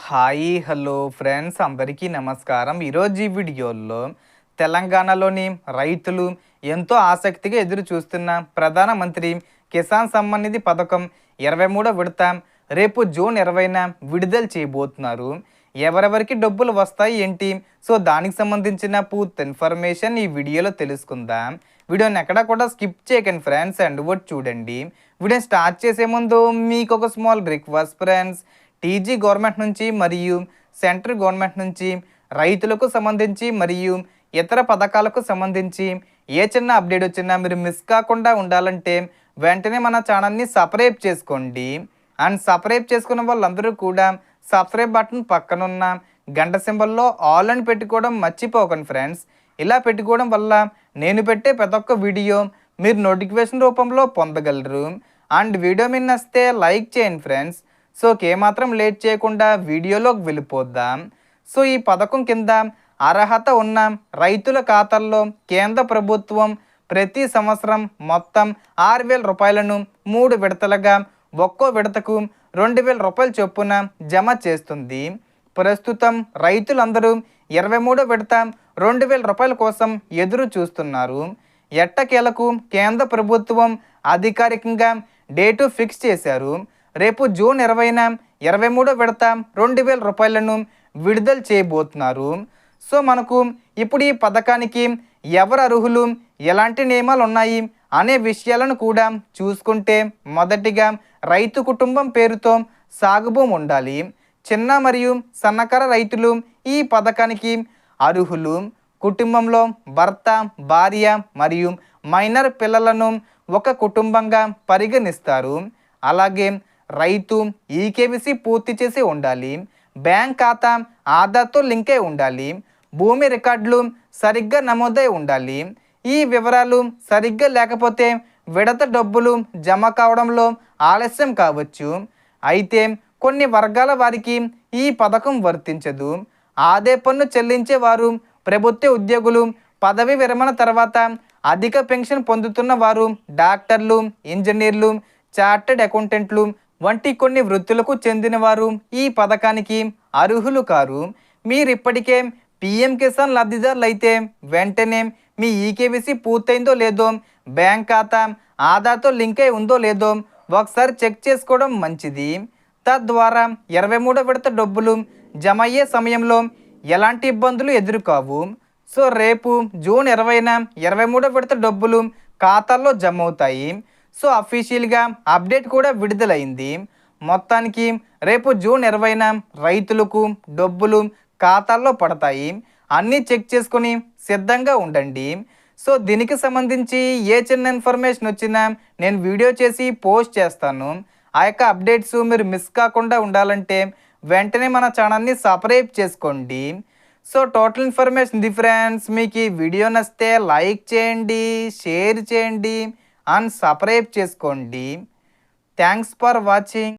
Hi hello friends అందరికీ నమస్కారం. ఈరోజు ఈ వీడియోలో తెలంగాణలోని రైతులు ఎంతో ఆసక్తిగా ఎదురు చూస్తున్న ప్రధానమంత్రి కిసాన్ సమ్మాన్ నిధి పథకం 23వ విడత రేపు జూన్ 20న విడుదల చేయబోతున్నారు. ఎవరెవరికి డబ్బులు వస్తాయి ఏంటి, సో దానికి సంబంధించిన పూర్తి ఇన్ఫర్మేషన్ ఈ వీడియోలో తెలుసుకుందాం. వీడియోని ఎక్కడా కూడా స్కిప్ చేయకండి ఫ్రెండ్స్, అండ్ వర్డ్ చూడండి. వీడియో స్టార్ట్ చేసే ముందు మీకు ఒక small request friends. TG government నుంచి మరియు సెంట్రల్ గవర్నమెంట్ నుంచి రైతులకు సంబంధించి మరియు ఇతర పథకాలకు సంబంధించి ఏ చిన్న అప్డేట్ వచ్చినా మీరు మిస్ కాకుండా ఉండాలంటే వెంటనే మన ఛానల్ని సబ్స్క్రైబ్ చేసుకోండి. అండ్ సబ్స్క్రైబ్ చేసుకున్న వాళ్ళందరూ కూడా సబ్స్క్రైబ్ బటన్ పక్కనున్న గంట సింబల్లో ఆల్ అని పెట్టుకోవడం మర్చిపోకండి ఫ్రెండ్స్. ఇలా పెట్టుకోవడం వల్ల నేను పెట్టే ప్రతి ఒక్క వీడియో మీరు నోటిఫికేషన్ రూపంలో పొందగలరు. అండ్ వీడియో మీద నచ్చితే లైక్ చేయండి ఫ్రెండ్స్. సో ఏమాత్రం లేట్ చేయకుండా వీడియోలోకి వెళ్ళిపోద్దాం. సో ఈ పథకం కింద అర్హత ఉన్న రైతుల ఖాతాల్లో కేంద్ర ప్రభుత్వం ప్రతి సంవత్సరం మొత్తం 6,000 రూపాయలను 3 విడతలుగా ఒక్కో విడతకు 2,000 రూపాయల చొప్పున జమ చేస్తుంది. ప్రస్తుతం రైతులందరూ 23వ విడత 2,000 రూపాయల కోసం ఎదురు చూస్తున్నారు. ఎట్టకేలకు కేంద్ర ప్రభుత్వం అధికారికంగా డేటు ఫిక్స్ చేశారు. రేపు జూన్ 20న 23వ విడత 2,000 రూపాయలను విడుదల చేయబోతున్నారు. సో మనకు ఇప్పుడు ఈ పథకానికి ఎవరు అర్హులు, ఎలాంటి నియమాలు ఉన్నాయి అనే విషయాలను కూడా చూసుకుంటే, మొదటిగా రైతు కుటుంబం పేరుతో సాగు భూమి ఉండాలి. చిన్న మరియు సన్నకారు రైతులు ఈ పథకానికి అర్హులు. కుటుంబంలో భర్త, భార్య మరియు మైనర్ పిల్లలను ఒక కుటుంబంగా పరిగణిస్తారు. అలాగే రైతు ఈకేవీసీ పూర్తి చేసి ఉండాలి. బ్యాంక్ ఖాతా ఆధార్తో లింక్ అయి ఉండాలి. భూమి రికార్డులు సరిగ్గా నమోదై ఉండాలి. ఈ వివరాలు సరిగ్గా లేకపోతే విడత డబ్బులు జమ కావడంలో ఆలస్యం కావచ్చు. అయితే కొన్ని వర్గాల వారికి ఈ పథకం వర్తించదు. ఆదాయ పన్ను చెల్లించే వారు, ప్రభుత్వ ఉద్యోగులు, పదవి విరమణ తర్వాత అధిక పెన్షన్ పొందుతున్న వారు, డాక్టర్లు, ఇంజనీర్లు, చార్టెడ్ అకౌంటెంట్లు వంటి కొన్ని వృత్తులకు చెందిన వారు ఈ పథకానికి అర్హులు కారు. మీరు ఇప్పటికే పిఎం కిసాన్ లబ్ధిదారులు అయితే వెంటనే మీ ఈకేవీసీ పూర్తయిందో లేదో, బ్యాంక్ ఖాతా ఆధార్తో లింక్ అయి ఉందో లేదో ఒకసారి చెక్ చేసుకోవడం మంచిది. తద్వారా 23వ విడత డబ్బులు జమ అయ్యే సమయంలో ఎలాంటి ఇబ్బందులు ఎదురుకావు. సో రేపు జూన్ 20న 23వ విడత డబ్బులు ఖాతాల్లో జమ అవుతాయి. సో అఫీషియల్గా అప్డేట్ కూడా విడుదలైంది. మొత్తానికి రేపు జూన్ 20న రైతులకు డబ్బులు ఖాతాల్లో పడతాయి. అన్నీ చెక్ చేసుకొని సిద్ధంగా ఉండండి. సో దీనికి సంబంధించి ఏ చిన్న ఇన్ఫర్మేషన్ వచ్చినా నేను వీడియో చేసి పోస్ట్ చేస్తాను. ఆ యొక్క అప్డేట్స్ మీరు మిస్ కాకుండా ఉండాలంటే వెంటనే మన ఛానల్ని సబ్స్క్రైబ్ చేసుకోండి. So total information the friends. మీకు ఈ వీడియో నచ్చితే లైక్ చేయండి, షేర్ చేయండి అండ్ సబ్స్క్రైబ్ చేసుకోండి. Thanks for watching.